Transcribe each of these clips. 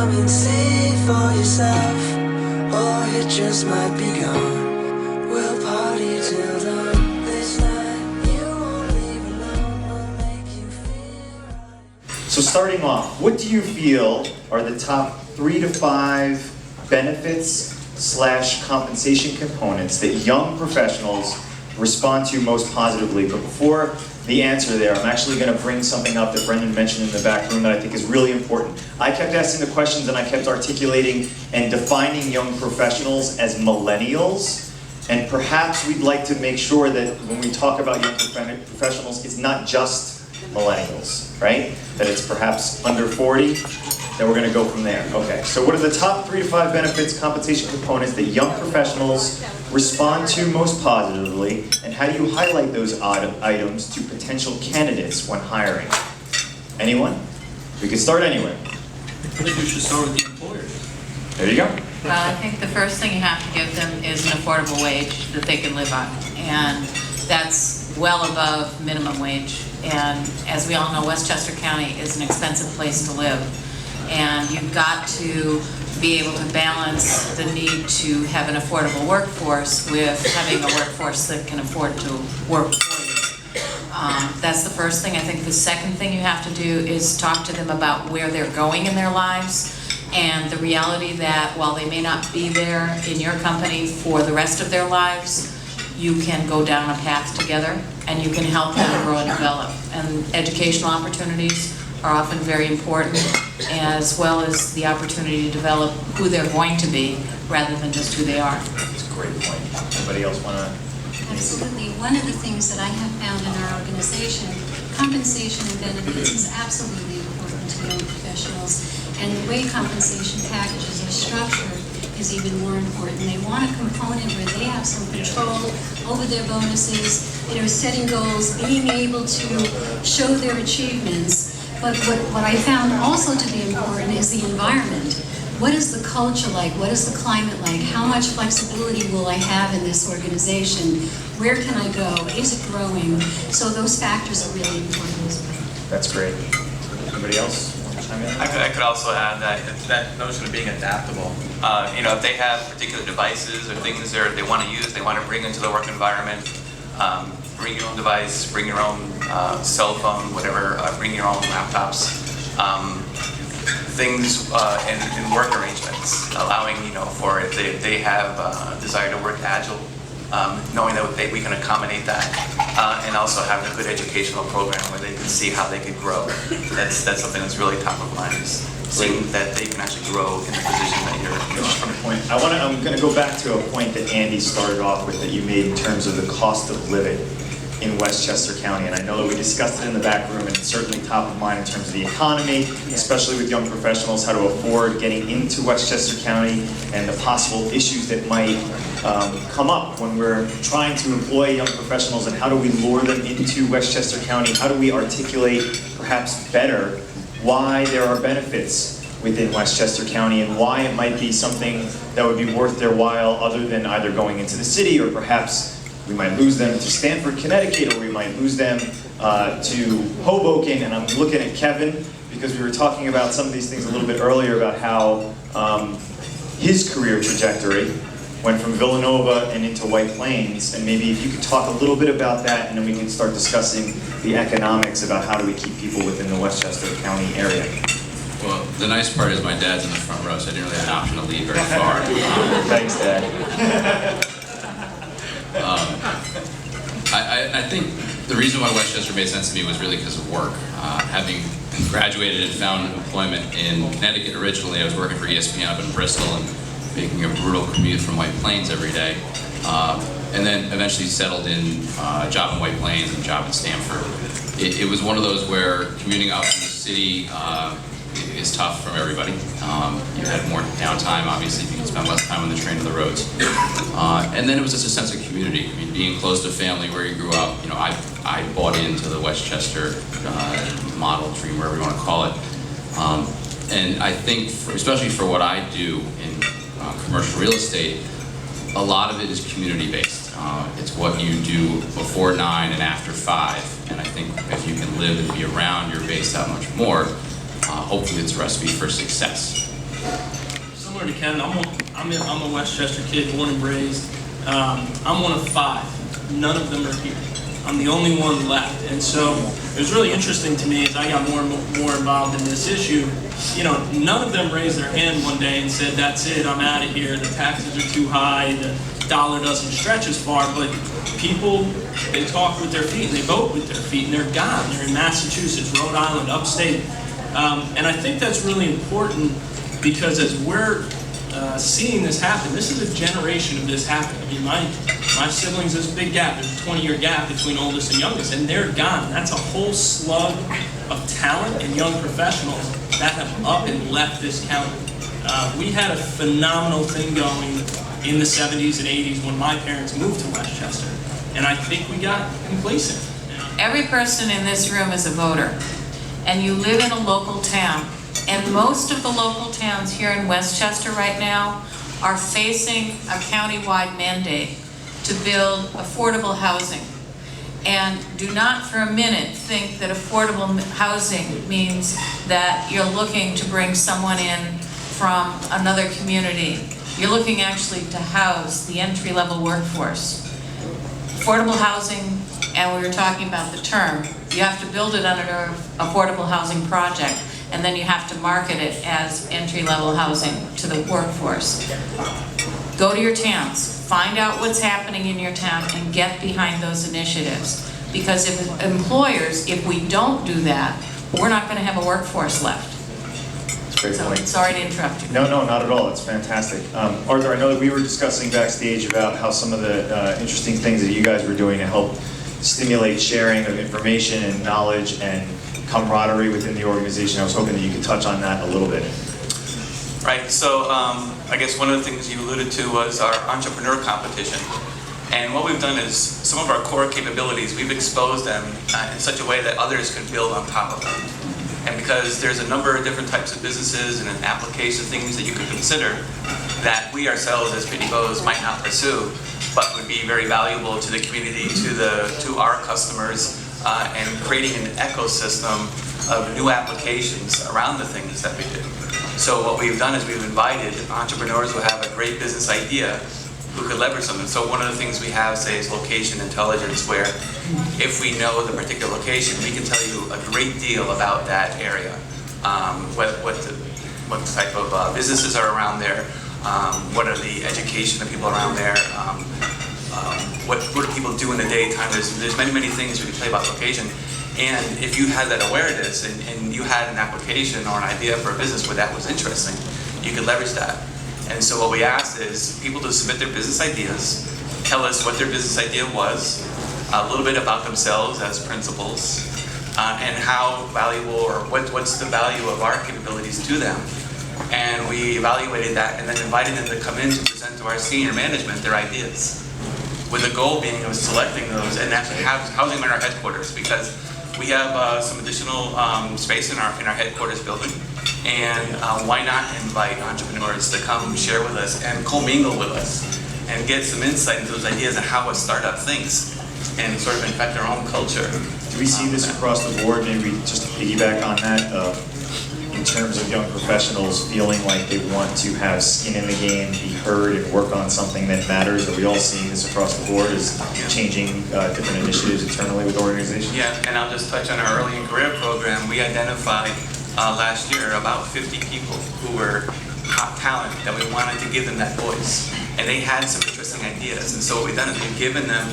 come and see for yourself, or it just might be gone. We'll party till dawn. This night you won't leave alone. We'll make you feel right. So starting off, what do you feel are the top 3 to 5 benefits / compensation components that young professionals respond to most positively? But before the answer there, I'm actually going to bring something up that Brendan mentioned in the back room that I think is really important. I kept asking the questions and I kept articulating and defining young professionals as millennials, and perhaps we'd like to make sure that when we talk about young professionals, it's not just millennials, right? That it's perhaps under 40. Then we're going to go from there. Okay, so what are the top 3 to 5 benefits, compensation components that young professionals respond to most positively, and how do you highlight those items to potential candidates when hiring? Anyone? We can start anywhere. I think we should start with the employers. There you go. Well, I think the first thing you have to give them is an affordable wage that they can live on, and that's well above minimum wage. And as we all know, Westchester County is an expensive place to live. And you've got to be able to balance the need to have an affordable workforce with having a workforce that can afford to work for you. That's the first thing. I think the second thing you have to do is talk to them about where they're going in their lives, and the reality that while they may not be there in your company for the rest of their lives, you can go down a path together and you can help them grow and develop. And educational opportunities are often very important, as well as the opportunity to develop who they're going to be rather than just who they are. That's a great point. Anybody else want to? Absolutely. One of the things that I have found in our organization, compensation and benefits is absolutely important to young professionals, and the way compensation packages are structured is even more important. They want a component where they have some control over their bonuses, setting goals, being able to show their achievements. But what I found also to be important is the environment. What is the culture like? What is the climate like? How much flexibility will I have in this organization? Where can I go? Is it growing? So those factors are really important as well. That's great. Anybody else want to chime in? I could also add that notion of being adaptable. If they have particular devices or things they want to use, they want to bring into the work environment, bring your own device, bring your own cell phone, whatever, bring your own laptops, things in work arrangements, allowing, for if they have a desire to work agile, knowing that we can accommodate that, and also having a good educational program where they can see how they could grow. That's something that's really top of mind, is seeing that they can actually grow in the position that you're in. I'm going to go back to a point that Andy started off with that you made in terms of the cost of living in Westchester County, and I know that we discussed it in the back room, and it's certainly top of mind in terms of the economy, especially with young professionals, how to afford getting into Westchester County and the possible issues that might come up when we're trying to employ young professionals, and how do we lure them into Westchester County? How do we articulate perhaps better why there are benefits within Westchester County and why it might be something that would be worth their while, other than either going into the city, or perhaps we might lose them to Stamford, Connecticut, or we might lose them to Hoboken. And I'm looking at Kevin because we were talking about some of these things a little bit earlier about how his career trajectory went from Villanova and into White Plains. And maybe if you could talk a little bit about that, and then we can start discussing the economics about how do we keep people within the Westchester County area. Well, the nice part is my dad's in the front row, so I didn't really have an option to leave very far. Thanks, Dad. I think the reason why Westchester made sense to me was really because of work. Having graduated and found employment in Connecticut originally, I was working for ESPN up in Bristol and making a brutal commute from White Plains every day. And then eventually settled in a job in White Plains and a job in Stamford. It was one of those where commuting up from the city is tough for everybody. You had more downtime, obviously, you can spend less time on the train and the roads. And then it was just a sense of community. I mean, being close to family where you grew up, I bought into the Westchester model, dream, whatever you want to call it. And I think, especially for what I do in commercial real estate, a lot of it is community-based. It's what you do before 9 and after 5. And I think if you can live and be around your base that much more, hopefully it's a recipe for success. similar to Ken. I'm a Westchester kid, born and raised. I'm one of 5. None of them are here. I'm the only one left. And so it was really interesting to me as I got more and more involved in this issue. You know, none of them raised their hand one day and said, that's it, I'm out of here, the taxes are too high, the dollar doesn't stretch as far. But people, they talk with their feet and they vote with their feet, and they're gone. They're in Massachusetts, Rhode Island, upstate. And I think that's really important because as we're seeing this happen, this is a generation of this happening. I mean, my siblings, there's a big gap. There's a 20-year gap between oldest and youngest, and they're gone. That's a whole slug of talent and young professionals that have up and left this county. We had a phenomenal thing going in the 70s and 80s when my parents moved to Westchester, and I think we got complacent. Every person in this room is a voter, and you live in a local town. And most of the local towns here in Westchester right now are facing a countywide mandate to build affordable housing. And do not for a minute think that affordable housing means that you're looking to bring someone in from another community. You're looking actually to house the entry-level workforce. Affordable housing, and we were talking about the term, you have to build it under an affordable housing project, and then you have to market it as entry-level housing to the workforce. Go to your towns, find out what's happening in your town, and get behind those initiatives. Because if employers, if we don't do that, we're not going to have a workforce left. That's a great So, point. sorry to interrupt you. No, not at all. It's fantastic. Arthur, I know that we were discussing backstage about how some of the interesting things that you guys were doing to help stimulate sharing of information and knowledge and camaraderie within the organization. I was hoping that you could touch on that a little bit. Right, so I guess one of the things you alluded to was our entrepreneur competition. And what we've done is some of our core capabilities, we've exposed them in such a way that others can build on top of them. And because there's a number of different types of businesses and application things that you could consider that we ourselves as Pitney Bowes might not pursue, but would be very valuable to the community, to our customers, and creating an ecosystem of new applications around the things that we do. So what we've done is we've invited entrepreneurs who have a great business idea who could leverage them. And so one of the things we have, say, is location intelligence, where if we know the particular location, we can tell you a great deal about that area. What type of businesses are around there, what are the education of people around there, what do people do in the daytime. There's many things we can tell you about location. And if you had that awareness and you had an application or an idea for a business where that was interesting, you could leverage that. And so what we asked is people to submit their business ideas, tell us what their business idea was, a little bit about themselves as principals, and how valuable or what's the value of our capabilities to them. And we evaluated that and then invited them to come in to present to our senior management their ideas, with the goal being of selecting those and actually housing them in our headquarters, because we have some additional space in our headquarters building. And why not invite entrepreneurs to come share with us and commingle with us and get some insight into those ideas and how a startup thinks and sort of infect our own culture. Do we see this across the board? Maybe just to piggyback on that, in terms of young professionals feeling like they want to have skin in the game, be heard, and work on something that matters? Are we all seeing this across the board as changing different initiatives internally with organizations? Yeah, and I'll just touch on our early career program. We identified last year about 50 people who were top talent that we wanted to give them that voice. And they had some interesting ideas. And so what we've done is we've given them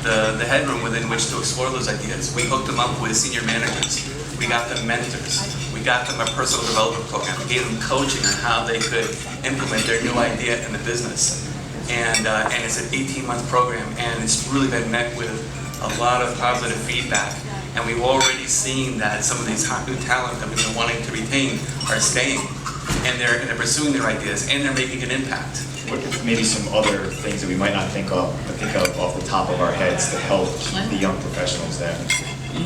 the headroom within which to explore those ideas. We hooked them up with senior managers. We got them mentors. We got them a personal development program. We gave them coaching on how they could implement their new idea in the business. And it's an 18-month program, and it's really been met with a lot of positive feedback. And we've already seen that some of these hot new talent that we've been wanting to retain are staying, and they're pursuing their ideas, and they're making an impact. What maybe some other things that we might not think of off the top of our heads to help the young professionals there?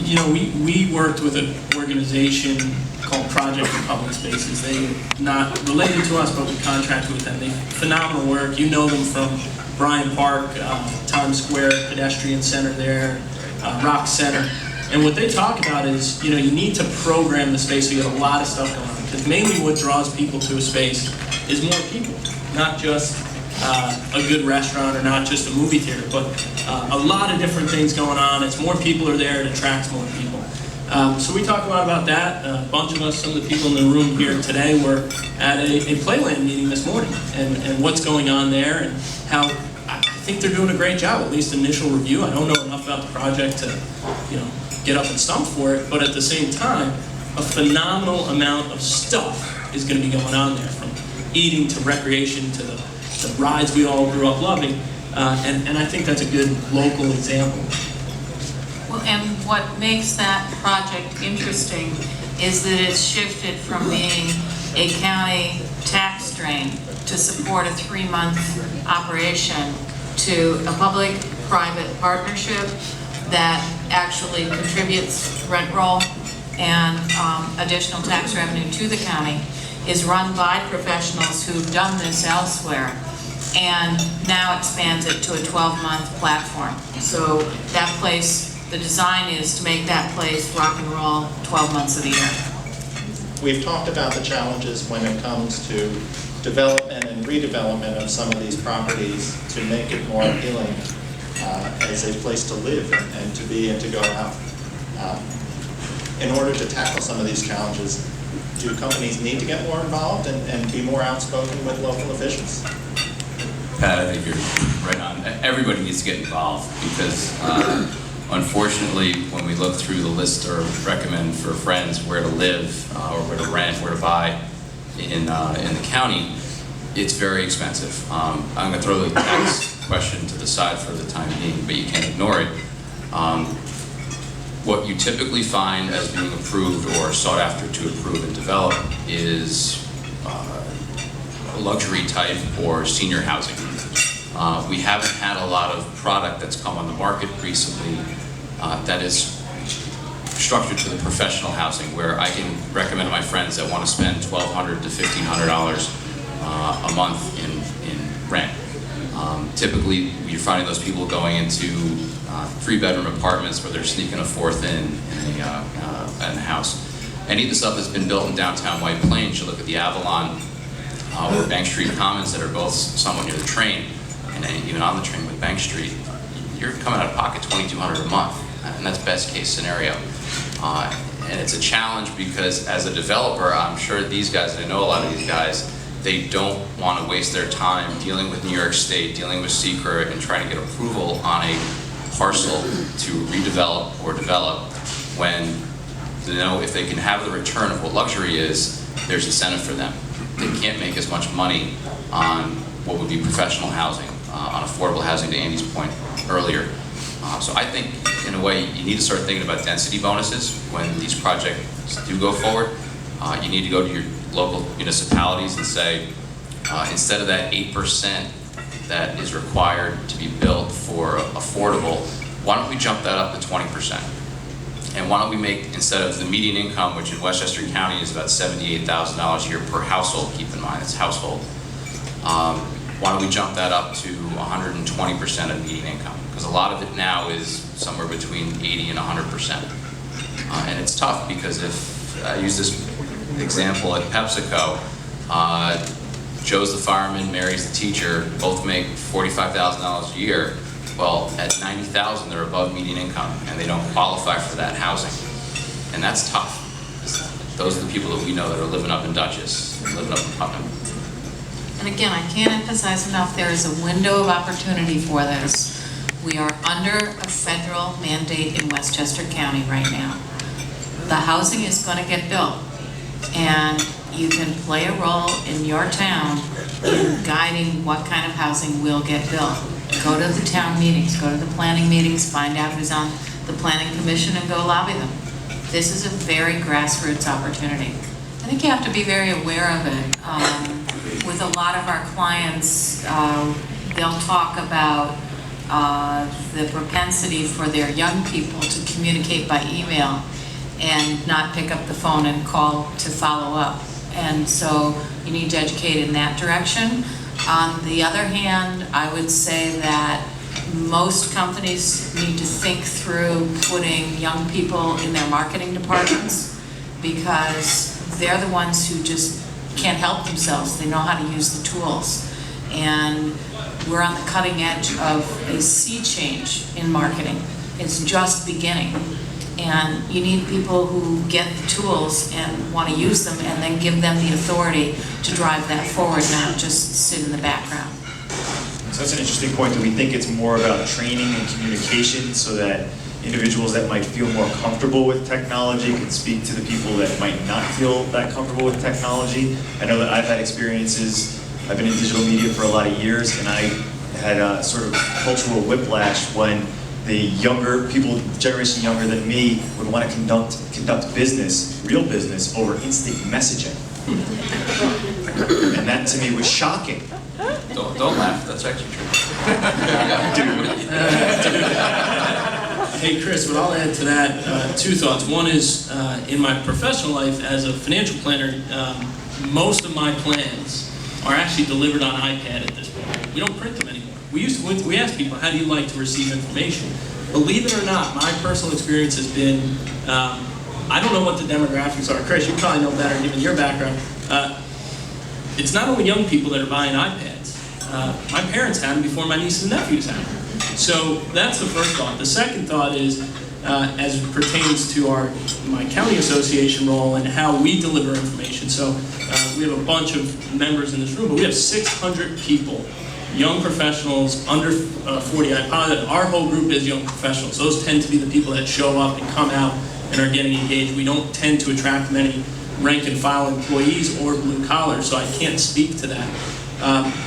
You know, we worked with an organization called Project for Public Spaces. They're not related to us, but we contracted with them. They do phenomenal work. You know them from Bryant Park, Times Square, pedestrian center there, Rock Center. And what they talk about is, you know, you need to program the space so you have a lot of stuff going on. Because mainly what draws people to a space is more people, not just a good restaurant or not just a movie theater, but a lot of different things going on. It's more people are there, it attracts more people. So we talk a lot about that. A bunch of us, some of the people in the room here today were at a Playland meeting this morning, and what's going on there, and how I think they're doing a great job, at least initial review. I don't know enough about the project to, get up and stump for it, but at the same time, a phenomenal amount of stuff is going to be going on there, from eating to recreation to the rides we all grew up loving, and I think that's a good local example. Well, and what makes that project interesting is that it's shifted from being a county tax drain to support a 3-month operation to a public-private partnership that actually contributes rent roll and additional tax revenue to the county, is run by professionals who've done this elsewhere, and now expands it to a 12-month platform. So that place, the design is to make that place rock and roll 12 months of the year. We've talked about the challenges when it comes to development and redevelopment of some of these properties to make it more appealing as a place to live and to be and to go out. In order to tackle some of these challenges, do companies need to get more involved and be more outspoken with local officials? Pat, I think you're right on. Everybody needs to get involved because unfortunately, when we look through the list or recommend for friends where to live or where to rent, where to buy in the county, it's very expensive. I'm going to throw the tax question to the side for the time being, but you can't ignore it. What you typically find as being approved or sought after to approve and develop is luxury type or senior housing. We haven't had a lot of product that's come on the market recently that is structured to the professional housing, where I can recommend to my friends that want to spend $1,200 to $1,500 a month in rent. Typically, you're finding those people going into 3-bedroom apartments where they're sneaking a fourth in the house. Any of the stuff that's been built in downtown White Plains, you look at the Avalon or Bank Street Commons that are both somewhat near the train, and then even on the train with Bank Street, you're coming out of pocket $2,200 a month, and that's best case scenario. And it's a challenge because as a developer, I'm sure these guys, and I know a lot of these guys, they don't want to waste their time dealing with New York State, dealing with SECRET, and trying to get approval on a parcel to redevelop or develop when, if they can have the return of what luxury is, there's incentive for them. They can't make as much money on what would be professional housing, on affordable housing, to Andy's point earlier. So I think, in a way, you need to start thinking about density bonuses when these projects do go forward. You need to go to your local municipalities and say, instead of that 8% that is required to be built for affordable, why don't we jump that up to 20%? And why don't we make, instead of the median income, which in Westchester County is about $78,000 a year per household, keep in mind it's household, why don't we jump that up to 120% of median income? Because a lot of it now is somewhere between 80 and 100%. And it's tough because if I use this example at PepsiCo, Joe's the fireman, Mary's the teacher, both make $45,000 a year. Well, at $90,000, they're above median income, and they don't qualify for that housing. And that's tough. Those are the people that we know that are living up in Dutchess, living up in Putnam. And again, I can't emphasize enough, there is a window of opportunity for this. We are under a federal mandate in Westchester County right now. The housing is going to get built, and you can play a role in your town in guiding what kind of housing will get built. Go to the town meetings, go to the planning meetings, find out who's on the planning commission and go lobby them. This is a very grassroots opportunity. I think you have to be very aware of it. With a lot of our clients, they'll talk about the propensity for their young people to communicate by email and not pick up the phone and call to follow up. And so you need to educate in that direction. On the other hand, I would say that most companies need to think through putting young people in their marketing departments, because they're the ones who just can't help themselves. They know how to use the tools. And we're on the cutting edge of a sea change in marketing. It's just beginning. And you need people who get the tools and want to use them and then give them the authority to drive that forward, not just sit in the background. So that's an interesting point. Do we think it's more about training and communication so that individuals that might feel more comfortable with technology can speak to the people that might not feel that comfortable with technology? I know that I've had experiences, I've been in digital media for a lot of years, and I had a sort of cultural whiplash when the younger people, generation younger than me, would want to conduct business, real business, over instant messaging. And that to me was shocking. Don't laugh, that's actually true. Hey Chris, what I'll add to that, two thoughts. One is, in my professional life as a financial planner, most of my plans are actually delivered on iPad at this point. We don't print them anymore. We ask people, how do you like to receive information? Believe it or not, my personal experience has been, I don't know what the demographics are. Chris, you probably know better given your background. It's not only young people that are buying iPads. My parents had them before my nieces and nephews had them. So that's the first thought. The second thought is, as it pertains to my county association role and how we deliver information. So we have a bunch of members in this room, but we have 600 people, young professionals under 40. I posit our whole group is young professionals. Those tend to be the people that show up and come out and are getting engaged. We don't tend to attract many rank and file employees or blue collar, so I can't speak to that.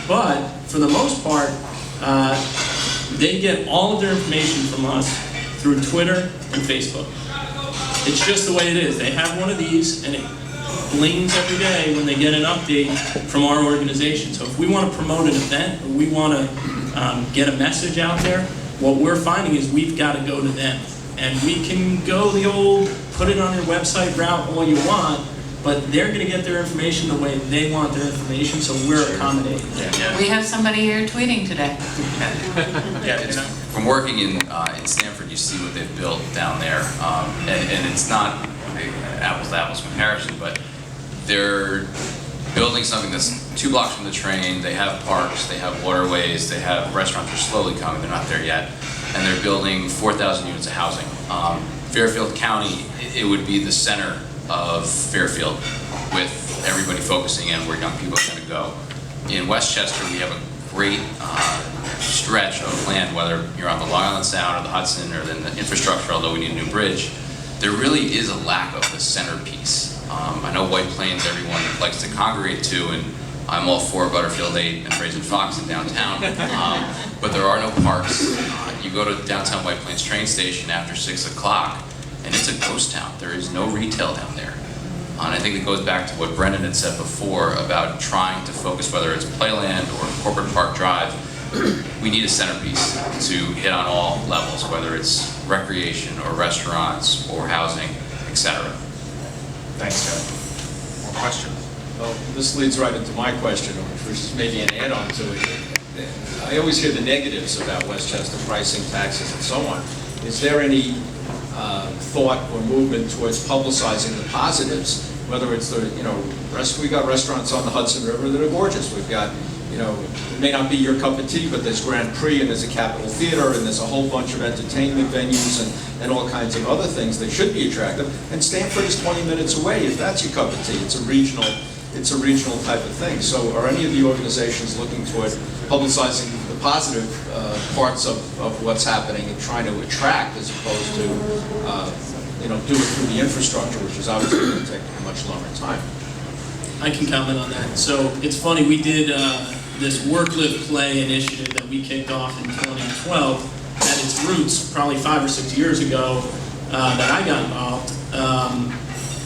But for the most part, they get all of their information from us through Twitter and Facebook. It's just the way it is. They have one of these, and it blings every day when they get an update from our organization. So if we want to promote an event, or we want to get a message out there, what we're finding is we've got to go to them. And we can go the old put it on your website route all you want, but they're going to get their information the way they want their information, so we're accommodating. Yeah. We have somebody here tweeting today. From working in Stanford, you see what they've built down there, and it's not apples to apples comparison, but they're building something that's 2 blocks from the train. They have parks, they have waterways, they have restaurants. They're slowly coming, they're not there yet, and they're building 4,000 units of housing. Fairfield County, it would be the center of Fairfield, with everybody focusing in where young people are going to go. In Westchester, we have a great stretch of land, whether you're on the Long Island Sound or the Hudson or then the infrastructure, although we need a new bridge. There really is a lack of the centerpiece. I know White Plains everyone likes to congregate to, and I'm all for Butterfield 8 and Brazen Fox in downtown, but there are no parks. You go to downtown White Plains train station after 6 o'clock, and it's a ghost town. There is no retail down there. And I think it goes back to what Brendan had said before about trying to focus, whether it's Playland or Corporate Park Drive, we need a centerpiece to hit on all levels, whether it's recreation or restaurants or housing, etc. Thanks, Joe. More questions? Well, this leads right into my question, which is maybe an add-on to it. I always hear the negatives about Westchester pricing, taxes, and so on. Is there any thought or movement towards publicizing the positives? Whether it's the, we got restaurants on the Hudson River that are gorgeous. We've got, it may not be your cup of tea, but there's Grand Prix and there's a Capitol Theater and there's a whole bunch of entertainment venues and all kinds of other things that should be attractive. And Stanford is 20 minutes away if that's your cup of tea. It's a regional type of thing. So are any of the organizations looking toward publicizing the positive parts of what's happening and trying to attract as opposed to do it through the infrastructure, which is obviously going to take a much longer time? I can comment on that. So it's funny, we did this Work, Live, Play initiative that we kicked off in 2012 at its roots probably 5 or 6 years ago that I got involved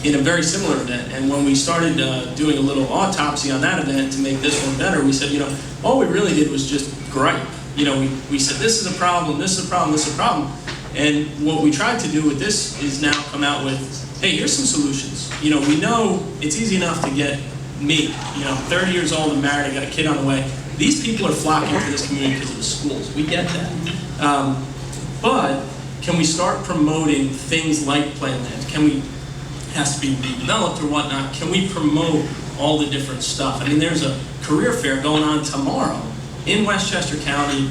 in a very similar event. And when we started doing a little autopsy on that event to make this one better, we said, all we really did was just gripe. We said, this is a problem, this is a problem, this is a problem. And what we tried to do with this is now come out with, hey, here's some solutions. We know it's easy enough to get me, 30 years old and married, I got a kid on the way. These people are flocking to this community because of the schools. We get that. But can we start promoting things like Playland? Has to be redeveloped or whatnot. Can we promote all the different stuff. I mean, there's a career fair going on tomorrow in Westchester County.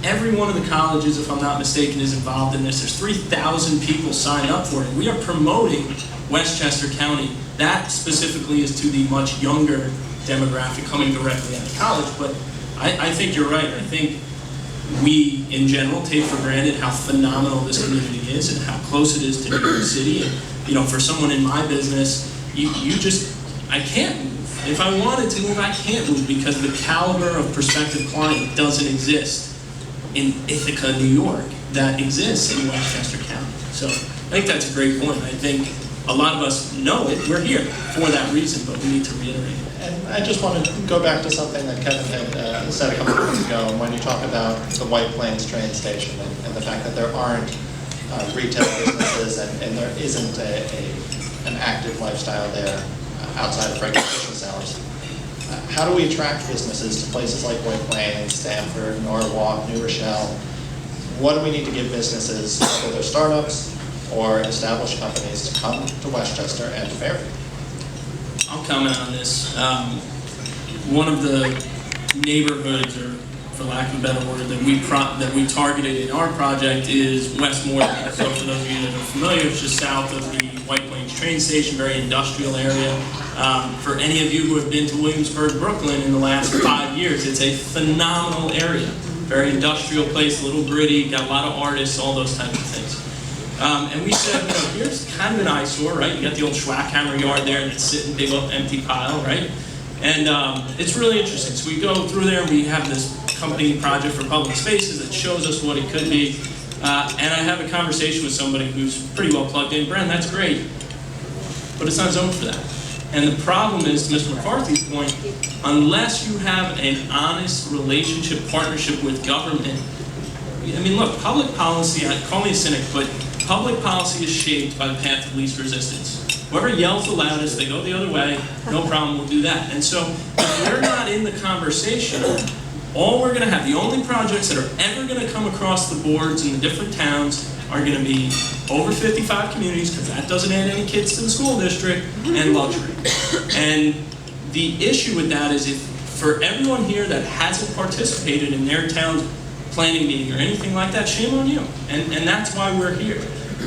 Every one of the colleges, if I'm not mistaken, is involved in this. There's 3,000 people signed up for it. We are promoting Westchester County. That specifically is to the much younger demographic coming directly out of college, but I think you're right. I think we, in general, take for granted how phenomenal this community is and how close it is to New York City. And, you know, for someone in my business, I can't move. If I wanted to move, I can't move because the caliber of prospective client doesn't exist in Ithaca, New York, that exists in Westchester County. So I think that's a great point. I think a lot of us know it. We're here for that reason, but we need to reiterate it. And I just want to go back to something that Kevin had said a couple of minutes ago when you talk about the White Plains train station and the fact that there aren't retail businesses and there isn't an active lifestyle there outside of regular business hours. How do we attract businesses to places like White Plains, Stamford, Norwalk, New Rochelle? What do we need to give businesses, whether they're startups or established companies, to come to Westchester and Fairfield? I'll comment on this. One of the neighborhoods, or for lack of a better word, that we targeted in our project is West Morton. So for those of you that are familiar, it's just south of the White Plains train station, very industrial area. For any of you who have been to Williamsburg, Brooklyn in the last 5 years, it's a phenomenal area. Very industrial place, a little gritty, got a lot of artists, all those types of things. And we said, you know, here's kind of an eyesore, right? You got the old Schwackhammer yard there that's sitting big old empty pile, right? And it's really interesting. So we go through there and we have this company project for public spaces that shows us what it could be. And I have a conversation with somebody who's pretty well plugged in. Bren, that's great, but it's not zoned for that. And the problem is, to Mr. McCarthy's point, unless you have an honest relationship, partnership with government, I mean, look, public policy, call me a cynic, but public policy is shaped by the path of least resistance. Whoever yells the loudest, they go the other way, no problem, we'll do that. And so if we're not in the conversation, all we're going to have, the only projects that are ever going to come across the boards in the different towns are going to be over 55 communities, because that doesn't add any kids to the school district, and luxury. And the issue with that is, if for everyone here that hasn't participated in their town's planning meeting or anything like that, shame on you. And that's why we're here.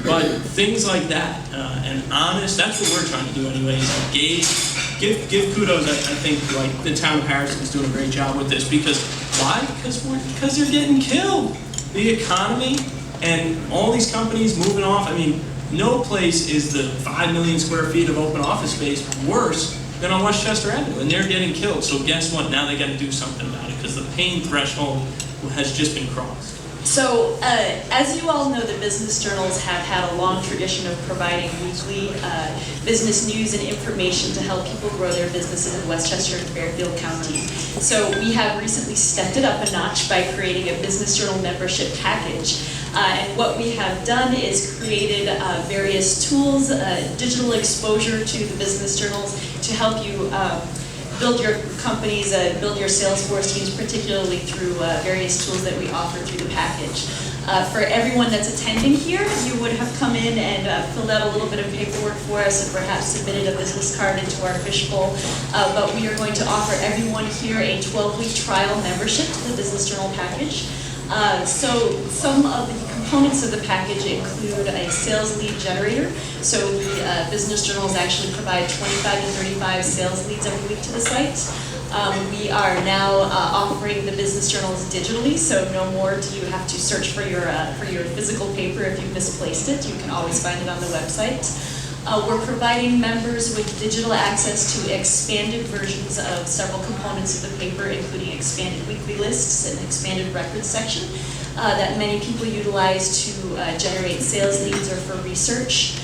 But things like that, and honest, that's what we're trying to do anyway, is engage, give kudos. I think like the town of Harrison's doing a great job with this. Because why? Because they're getting killed. The economy and all these companies moving off. I mean, no place is the 5 million square feet of open office space worse than on Westchester Avenue, and they're getting killed. So guess what? Now they got to do something about it, because the pain threshold has just been crossed. So, as you all know, the business journals have had a long tradition of providing weekly business news and information to help people grow their businesses in Westchester and Fairfield County. So we have recently stepped it up a notch by creating a business journal membership package. And what we have done is created various tools, digital exposure to the business journals to help you build your companies, build your Salesforce teams, particularly through various tools that we offer through the package. For everyone that's attending here, you would have come in and filled out a little bit of paperwork for us and perhaps submitted a business card into our fishbowl. But we are going to offer everyone here a 12-week trial membership to the Business Journal package. So some of the components of the package include a sales lead generator. So the business journals actually provide 25 to 35 sales leads every week to the site. We are now offering the business journals digitally, so no more do you have to search for your physical paper if you've misplaced it. You can always find it on the website. We're providing members with digital access to expanded versions of several components of the paper, including expanded weekly lists and expanded records section that many people utilize to generate sales leads or for research.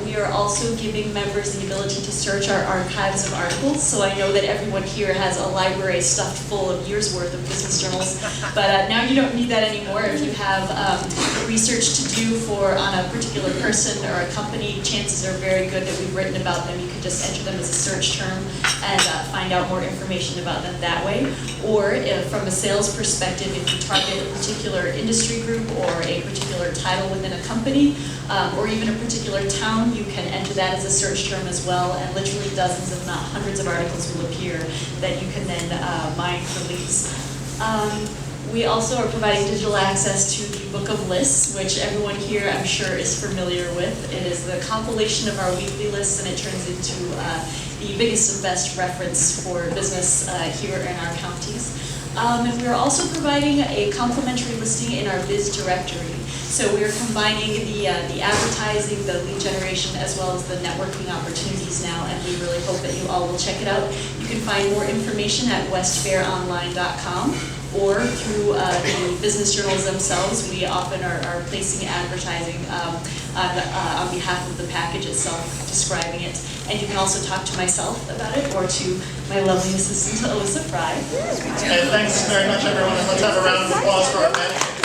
We are also giving members the ability to search our archives of articles. So I know that everyone here has a library stuffed full of years' worth of business journals, but now you don't need that anymore. If you have research to do on a particular person or a company, chances are very good that we've written about them. You can just enter them as a search term and find out more information about them that way. Or from a sales perspective, if you target a particular industry group or a particular title within a company, or even a particular particular town, you can enter that as a search term as well, and literally dozens, if not hundreds of articles will appear that you can then mine for leads. We also are providing digital access to the Book of Lists, which everyone here I'm sure is familiar with. It is the compilation of our weekly lists, and it turns into the biggest and best reference for business here in our counties. And we are also providing a complimentary listing in our Biz directory. So we are combining the advertising, the lead generation, as well as the networking opportunities now, and we really hope that you all will check it out. You can find more information at westfaironline.com or through the business journals themselves. We often are placing advertising on behalf of the package itself, describing it. And you can also talk to myself about it or to my lovely assistant, Alyssa Fry. And thanks very much, everyone. And let's have a round of applause for our management.